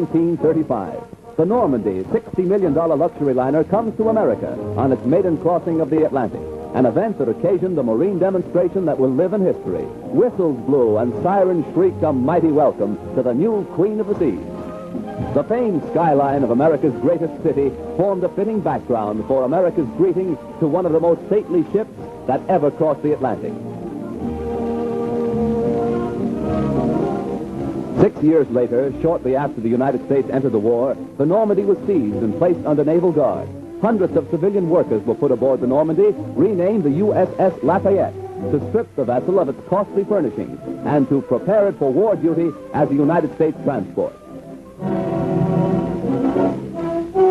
1935. The Normandie, $60 million luxury liner, comes to America on its maiden crossing of the Atlantic, an event that occasioned a marine demonstration that will live in history. Whistles blew and sirens shrieked a mighty welcome to the new Queen of the Seas. The famed skyline of America's greatest city formed a fitting background for America's greeting to one of the most stately ships that ever crossed the Atlantic. 6 years later, shortly after the United States entered the war, the Normandie was seized and placed under naval guard. Hundreds of civilian workers were put aboard the Normandie, renamed the USS Lafayette, to strip the vessel of its costly furnishings and to prepare it for war duty as a United States transport.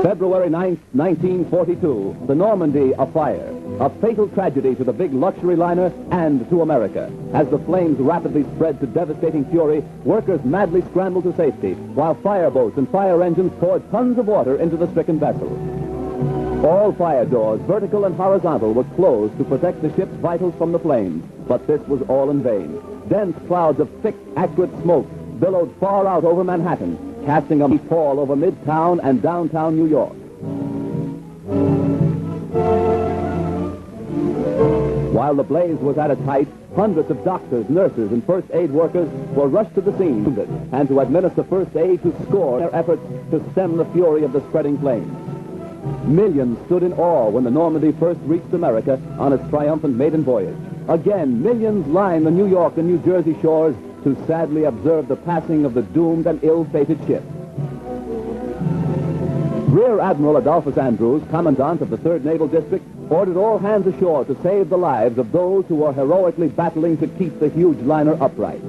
February 9, 1942, the Normandie afire, a fatal tragedy to the big luxury liner and to America. As the flames rapidly spread to devastating fury, workers madly scrambled to safety, while fireboats and fire engines poured tons of water into the stricken vessel. All fire doors, vertical and horizontal, were closed to protect the ship's vitals from the flames, but this was all in vain. Dense clouds of thick, acrid smoke billowed far out over Manhattan, casting a pall over Midtown and downtown New York. While the blaze was at its height, hundreds of doctors, nurses, and first aid workers were rushed to the scene and to administer first aid to score their efforts to stem the fury of the spreading flames. Millions stood in awe when the Normandie first reached America on its triumphant maiden voyage. Again, millions lined the New York and New Jersey shores to sadly observe the passing of the doomed and ill-fated ship. Rear Admiral Adolphus Andrews, Commandant of the 3rd Naval District, ordered all hands ashore to save the lives of those who were heroically battling to keep the huge liner upright.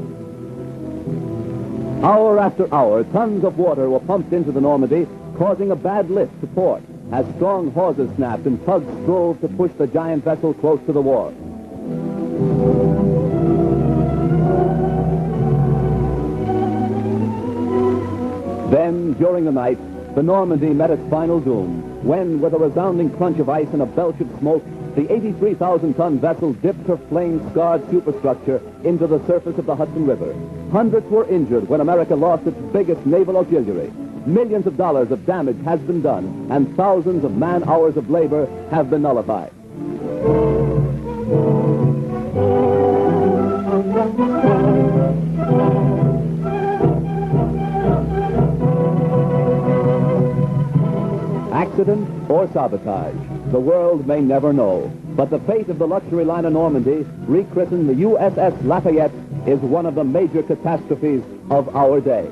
Hour after hour, tons of water were pumped into the Normandie, causing a bad lift to port, as strong hawsers snapped and tugs strove to push the giant vessel close to the wharf. Then, during the night, the Normandie met its final doom, when, with a resounding crunch of ice and a belch of smoke, the 83,000-ton vessel dipped her flame-scarred superstructure into the surface of the Hudson River. Hundreds were injured when America lost its biggest naval auxiliary. Millions of dollars of damage has been done, and thousands of man-hours of labor have been nullified. Accident or sabotage, the world may never know. But the fate of the luxury liner Normandie, rechristened the USS Lafayette, is one of the major catastrophes of our day.